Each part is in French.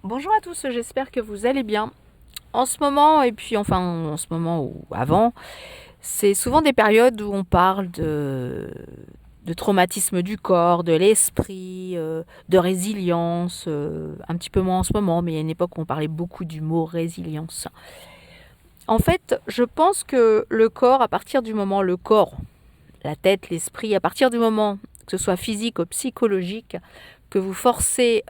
Bonjour à tous, j'espère que vous allez bien. En ce moment, et puis enfin en ce moment ou avant, c'est souvent des périodes où on parle de traumatisme du corps, de l'esprit, de résilience, un petit peu moins en ce moment, mais il y a une époque où on parlait beaucoup du mot résilience. En fait, je pense que le corps, à partir du moment, le corps, la tête, l'esprit, à partir du moment, que ce soit physique ou psychologique, que vous forcez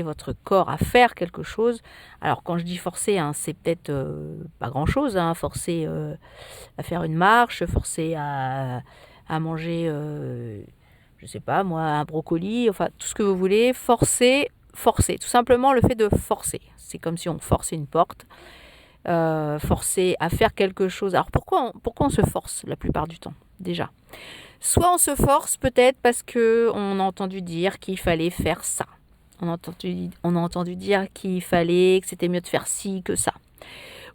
votre corps à faire quelque chose. Alors quand je dis forcer, hein, c'est peut-être pas grand-chose, hein, forcer à faire une marche, forcer à manger, je sais pas moi, un brocoli, enfin tout ce que vous voulez, forcer, tout simplement le fait de forcer. C'est comme si on forçait une porte, forcer à faire quelque chose. Alors pourquoi on se force la plupart du temps déjà? Soit on se force peut-être parce que on a entendu dire qu'il fallait faire ça. On a entendu dire qu'il fallait, que c'était mieux de faire ci que ça.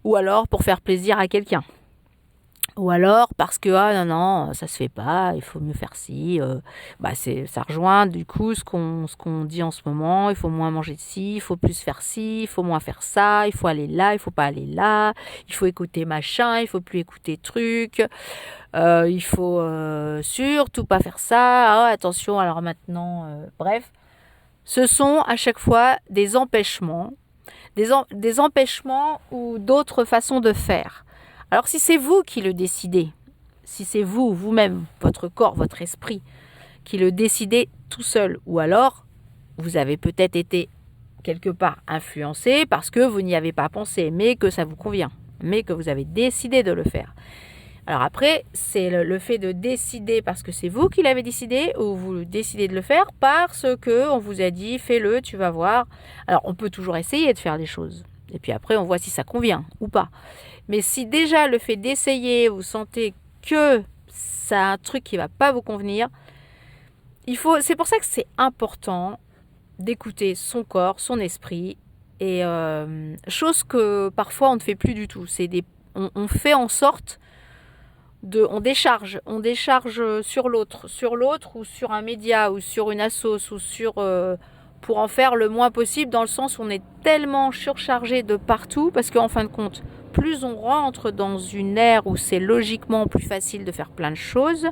Ou alors pour faire plaisir à quelqu'un. Ou alors parce que ah non ça se fait pas, il faut mieux faire ci. Ça rejoint du coup ce qu'on dit en ce moment. Il faut moins manger de ci, il faut plus faire ci, il faut moins faire ça, il faut aller là, il faut pas aller là, il faut écouter machin, il faut plus écouter truc. Il faut surtout pas faire ça. Ah, attention, alors maintenant, bref. Ce sont à chaque fois des empêchements, des empêchements ou d'autres façons de faire. Alors si c'est vous qui le décidez, si c'est vous, vous-même, votre corps, votre esprit, qui le décidez tout seul, ou alors vous avez peut-être été quelque part influencé parce que vous n'y avez pas pensé, mais que ça vous convient, mais que vous avez décidé de le faire. Alors après, c'est le fait de décider parce que c'est vous qui l'avez décidé ou vous décidez de le faire parce que on vous a dit fais-le, tu vas voir. Alors on peut toujours essayer de faire des choses. Et puis après, on voit si ça convient ou pas. Mais si déjà le fait d'essayer, vous sentez que ça a un truc qui va pas vous convenir, c'est pour ça que c'est important d'écouter son corps, son esprit. Et chose que parfois on ne fait plus du tout. On fait en sorte on décharge sur l'autre ou sur un média ou sur une assoce ou pour en faire le moins possible dans le sens où on est tellement surchargé de partout parce qu'en fin de compte, plus on rentre dans une ère où c'est logiquement plus facile de faire plein de choses,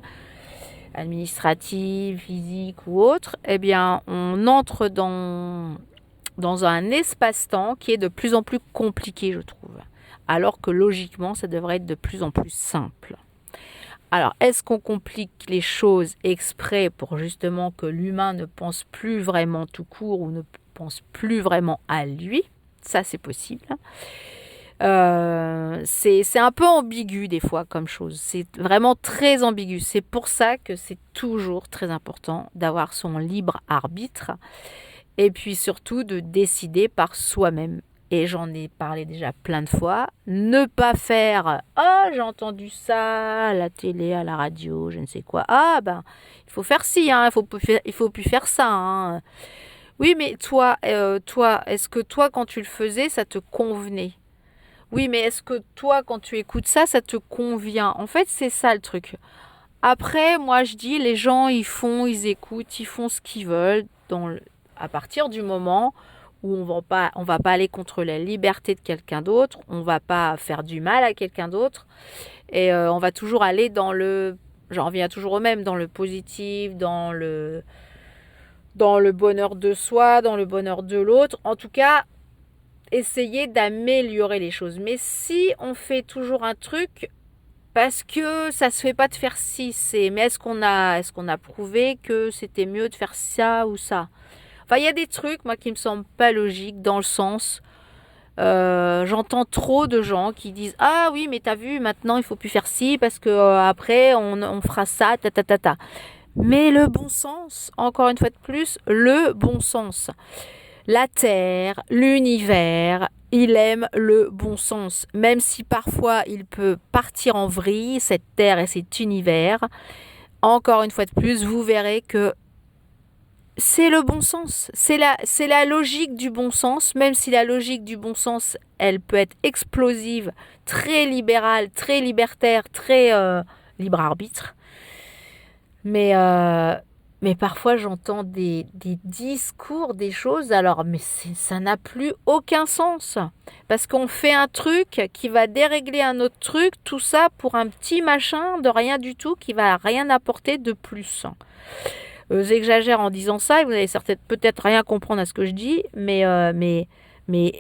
administratives, physiques ou autres, eh bien, on entre dans un espace-temps qui est de plus en plus compliqué, je trouve. Alors que logiquement, ça devrait être de plus en plus simple. Alors, est-ce qu'on complique les choses exprès pour justement que l'humain ne pense plus vraiment tout court ou ne pense plus vraiment à lui? Ça, c'est possible. C'est un peu ambigu des fois comme chose. C'est vraiment très ambigu. C'est pour ça que c'est toujours très important d'avoir son libre arbitre et puis surtout de décider par soi-même. Et j'en ai parlé déjà plein de fois. Ne pas faire «Ah, j'ai entendu ça à la télé, à la radio, je ne sais quoi. Ah, ben, il faut faire ci, hein, il faut plus faire ça. Hein. Oui, mais toi, est-ce que toi, quand tu le faisais, ça te convenait? Oui, mais est-ce que toi, quand tu écoutes ça, ça te convient? En fait, c'est ça le truc. Après, moi, je dis, les gens, ils écoutent, ils font ce qu'ils veulent à partir du moment où on va pas aller contre la liberté de quelqu'un d'autre, on va pas faire du mal à quelqu'un d'autre, et on va toujours aller j'en reviens toujours au même, dans le positif, dans le bonheur de soi, dans le bonheur de l'autre. En tout cas, essayer d'améliorer les choses. Mais si on fait toujours un truc parce que ça se fait pas de faire ci, mais est-ce qu'on a prouvé que c'était mieux de faire ça ou ça? Enfin, il y a des trucs, moi, qui me semblent pas logiques dans le sens, j'entends trop de gens qui disent ah oui, mais t'as vu, maintenant il faut plus faire ci parce que après on fera ça, ta ta ta ta. Mais le bon sens, encore une fois de plus, le bon sens. La Terre, l'univers, il aime le bon sens. Même si parfois il peut partir en vrille, cette Terre et cet univers, encore une fois de plus, vous verrez que c'est le bon sens. C'est la logique du bon sens, même si la logique du bon sens, elle peut être explosive, très libérale, très libertaire, très libre arbitre. Mais Mais parfois, j'entends des discours, des choses, alors, mais ça n'a plus aucun sens. Parce qu'on fait un truc qui va dérégler un autre truc, tout ça pour un petit machin de rien du tout qui va rien apporter de plus. J'exagère en disant ça, et vous allez peut-être rien comprendre à ce que je dis, mais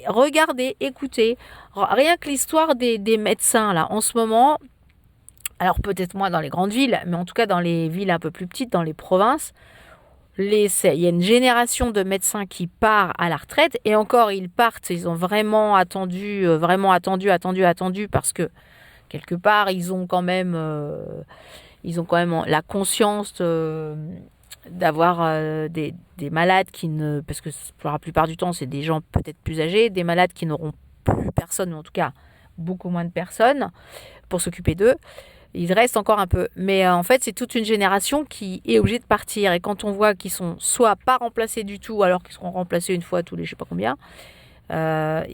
regardez, écoutez, rien que l'histoire des médecins, là, en ce moment, alors peut-être moins dans les grandes villes, mais en tout cas dans les villes un peu plus petites, dans les provinces, il y a une génération de médecins qui part à la retraite, et encore ils partent, ils ont vraiment attendu, parce que quelque part ils ont quand même la conscience d'avoir des malades parce que pour la plupart du temps c'est des gens peut-être plus âgés, des malades qui n'auront plus personne, ou en tout cas beaucoup moins de personnes pour s'occuper d'eux. Il reste encore un peu. Mais en fait, c'est toute une génération qui est obligée de partir. Et quand on voit qu'ils sont soit pas remplacés du tout, alors qu'ils seront remplacés une fois tous les je sais pas combien, et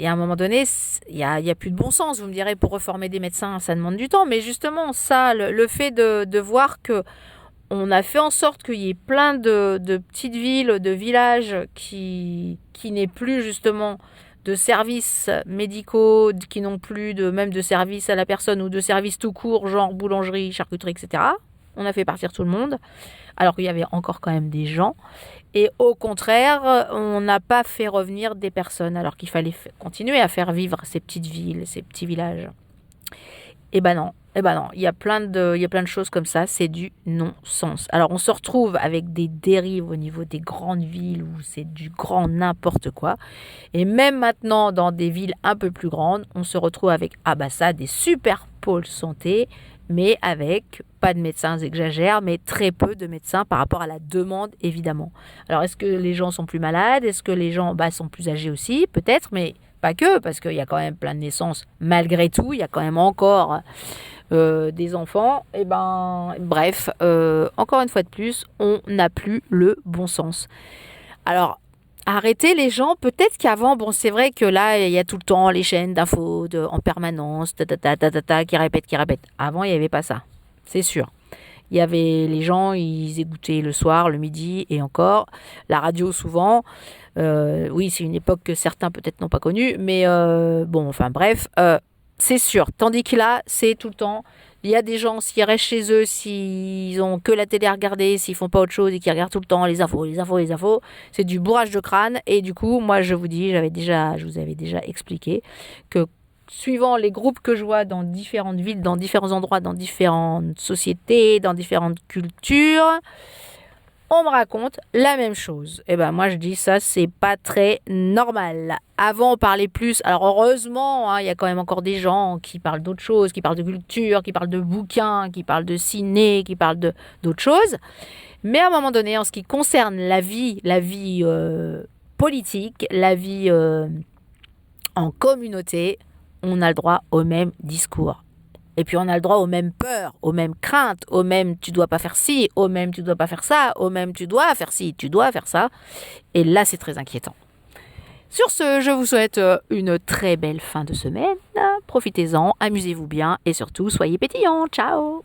à un moment donné, il y a plus de bon sens. Vous me direz, pour reformer des médecins, ça demande du temps. Mais justement, ça, le fait de voir que on a fait en sorte qu'il y ait plein de petites villes, de villages qui n'aient plus justement de services médicaux, qui n'ont plus même de services à la personne ou de services tout court, genre boulangerie, charcuterie, etc. On a fait partir tout le monde, alors qu'il y avait encore quand même des gens. Et au contraire, on n'a pas fait revenir des personnes, alors qu'il fallait continuer à faire vivre ces petites villes, ces petits villages. Eh ben non, il y a plein de choses comme ça, c'est du non-sens. Alors on se retrouve avec des dérives au niveau des grandes villes où c'est du grand n'importe quoi. Et même maintenant, dans des villes un peu plus grandes, on se retrouve avec, des super pôles santé, mais avec pas de médecins, j'exagère, mais très peu de médecins par rapport à la demande, évidemment. Alors est-ce que les gens sont plus malades? Est-ce que les gens sont plus âgés aussi? Peut-être, mais pas que, parce qu'il y a quand même plein de naissances. Malgré tout, il y a quand même encore des enfants. Et bref, encore une fois de plus, on n'a plus le bon sens. Alors, arrêtez les gens. Peut-être qu'avant, c'est vrai que là, il y a tout le temps les chaînes d'infos en permanence, qui répètent. Avant, il n'y avait pas ça, c'est sûr. Il y avait les gens, ils écoutaient le soir, le midi et encore. La radio souvent. Oui, c'est une époque que certains peut-être n'ont pas connue. Mais bref, c'est sûr. Tandis que là, c'est tout le temps. Il y a des gens, s'ils restent chez eux, s'ils ont que la télé à regarder, s'ils font pas autre chose et qu'ils regardent tout le temps les infos, c'est du bourrage de crâne. Et du coup, moi, je vous dis, je vous avais déjà expliqué que suivant les groupes que je vois dans différentes villes, dans différents endroits, dans différentes sociétés, dans différentes cultures, on me raconte la même chose. Et moi je dis ça, c'est pas très normal. Avant on parlait plus, alors heureusement, il y a quand même encore des gens qui parlent d'autres choses, qui parlent de culture, qui parlent de bouquins, qui parlent de ciné, qui parlent d'autres choses. Mais à un moment donné, en ce qui concerne la vie politique, la vie en communauté, on a le droit au même discours. Et puis on a le droit aux mêmes peurs, aux mêmes craintes, aux mêmes tu dois pas faire ci, aux mêmes tu dois pas faire ça, aux mêmes tu dois faire ci, tu dois faire ça. Et là c'est très inquiétant. Sur ce, je vous souhaite une très belle fin de semaine. Profitez-en, amusez-vous bien et surtout soyez pétillants. Ciao!